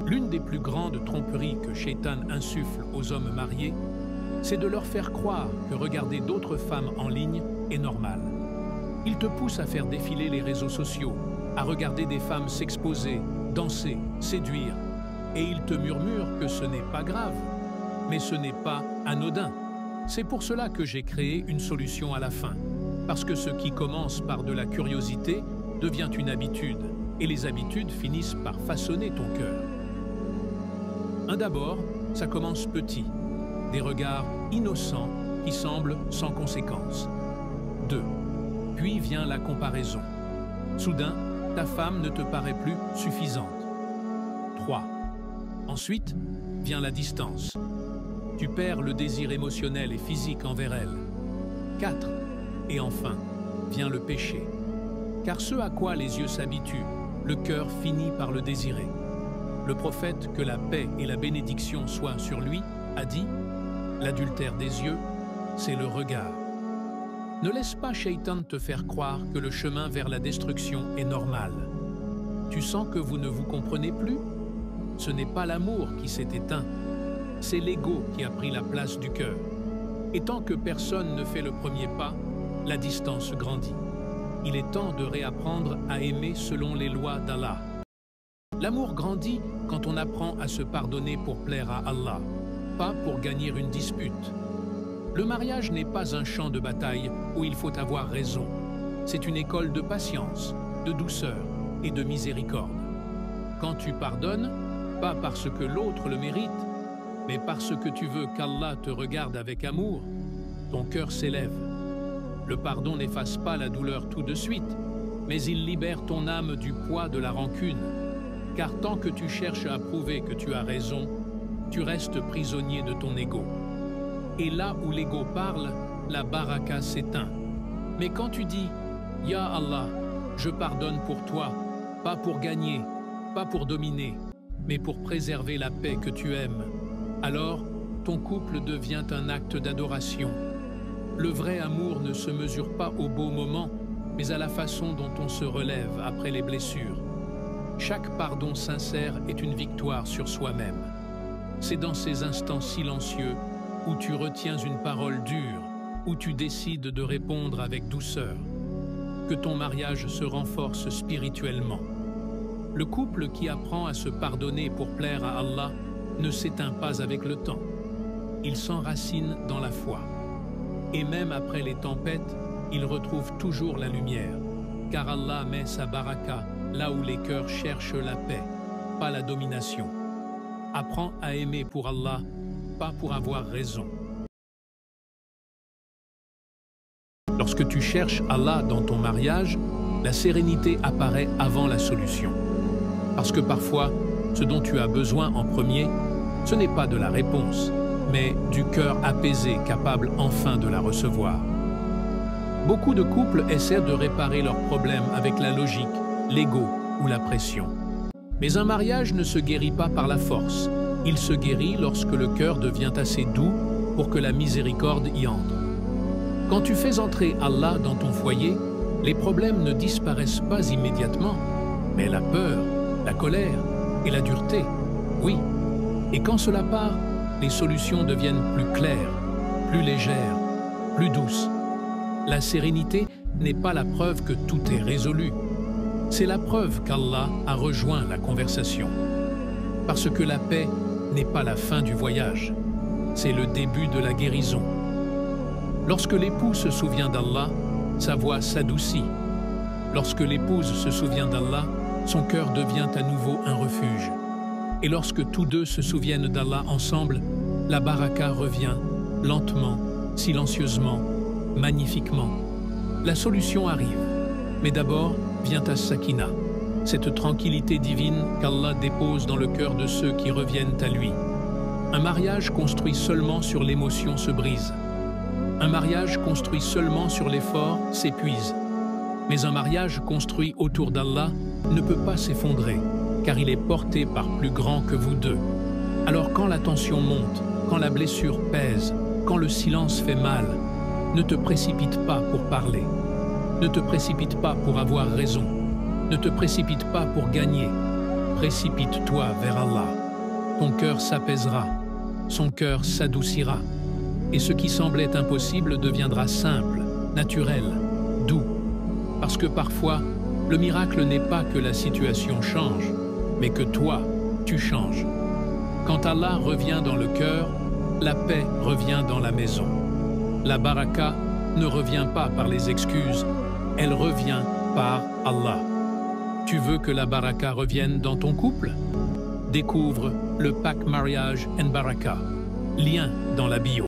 L'une des plus grandes tromperies que Shaitan insuffle aux hommes mariés, c'est de leur faire croire que regarder d'autres femmes en ligne est normal. Il te pousse à faire défiler les réseaux sociaux, à regarder des femmes s'exposer, danser, séduire, et il te murmure que ce n'est pas grave, mais ce n'est pas anodin. C'est pour cela que j'ai créé une solution à la fin, parce que ce qui commence par de la curiosité devient une habitude, et les habitudes finissent par façonner ton cœur. D'abord, ça commence petit, des regards innocents qui semblent sans conséquence. 2. Puis vient la comparaison. Soudain, ta femme ne te paraît plus suffisante. 3. Ensuite, vient la distance. Tu perds le désir émotionnel et physique envers elle. 4. Et enfin, vient le péché. Car ce à quoi les yeux s'habituent, le cœur finit par le désirer. Le prophète, que la paix et la bénédiction soient sur lui, a dit « L'adultère des yeux, c'est le regard ». Ne laisse pas Shaitan te faire croire que le chemin vers la destruction est normal. Tu sens que vous ne vous comprenez plus? Ce n'est pas l'amour qui s'est éteint, c'est l'ego qui a pris la place du cœur. Et tant que personne ne fait le premier pas, la distance grandit. Il est temps de réapprendre à aimer selon les lois d'Allah. L'amour grandit quand on apprend à se pardonner pour plaire à Allah, pas pour gagner une dispute. Le mariage n'est pas un champ de bataille où il faut avoir raison. C'est une école de patience, de douceur et de miséricorde. Quand tu pardonnes, pas parce que l'autre le mérite, mais parce que tu veux qu'Allah te regarde avec amour, ton cœur s'élève. Le pardon n'efface pas la douleur tout de suite, mais il libère ton âme du poids de la rancune. Car tant que tu cherches à prouver que tu as raison, tu restes prisonnier de ton ego. Et là où l'ego parle, la baraka s'éteint. Mais quand tu dis « Ya Allah, je pardonne pour toi, pas pour gagner, pas pour dominer, mais pour préserver la paix que tu aimes », alors ton couple devient un acte d'adoration. Le vrai amour ne se mesure pas au beau moment, mais à la façon dont on se relève après les blessures. Chaque pardon sincère est une victoire sur soi-même. C'est dans ces instants silencieux où tu retiens une parole dure, où tu décides de répondre avec douceur, que ton mariage se renforce spirituellement. Le couple qui apprend à se pardonner pour plaire à Allah ne s'éteint pas avec le temps. Il s'enracine dans la foi. Et même après les tempêtes, il retrouve toujours la lumière, car Allah met sa baraka là où les cœurs cherchent la paix, pas la domination. Apprends à aimer pour Allah, pas pour avoir raison. Lorsque tu cherches Allah dans ton mariage, la sérénité apparaît avant la solution. Parce que parfois, ce dont tu as besoin en premier, ce n'est pas de la réponse, mais du cœur apaisé capable enfin de la recevoir. Beaucoup de couples essaient de réparer leurs problèmes avec la logique, l'ego ou la pression. Mais un mariage ne se guérit pas par la force. Il se guérit lorsque le cœur devient assez doux pour que la miséricorde y entre. Quand tu fais entrer Allah dans ton foyer, les problèmes ne disparaissent pas immédiatement, mais la peur, la colère et la dureté, oui. Et quand cela part, les solutions deviennent plus claires, plus légères, plus douces. La sérénité n'est pas la preuve que tout est résolu. C'est la preuve qu'Allah a rejoint la conversation. Parce que la paix n'est pas la fin du voyage, c'est le début de la guérison. Lorsque l'époux se souvient d'Allah, sa voix s'adoucit. Lorsque l'épouse se souvient d'Allah, son cœur devient à nouveau un refuge. Et lorsque tous deux se souviennent d'Allah ensemble, la baraka revient, lentement, silencieusement, magnifiquement. La solution arrive, mais d'abord vient as-sakina, cette tranquillité divine qu'Allah dépose dans le cœur de ceux qui reviennent à lui. Un mariage construit seulement sur l'émotion se brise. Un mariage construit seulement sur l'effort s'épuise. Mais un mariage construit autour d'Allah ne peut pas s'effondrer, car il est porté par plus grand que vous deux. Alors quand la tension monte, quand la blessure pèse, quand le silence fait mal, ne te précipite pas pour parler. Ne te précipite pas pour avoir raison. Ne te précipite pas pour gagner. Précipite-toi vers Allah. Ton cœur s'apaisera, son cœur s'adoucira, et ce qui semblait impossible deviendra simple, naturel, doux. Parce que parfois, le miracle n'est pas que la situation change, mais que toi, tu changes. Quand Allah revient dans le cœur, la paix revient dans la maison. La baraka ne revient pas par les excuses, elle revient par Allah. Tu veux que la baraka revienne dans ton couple? Découvre le pack mariage and baraka. Lien dans la bio.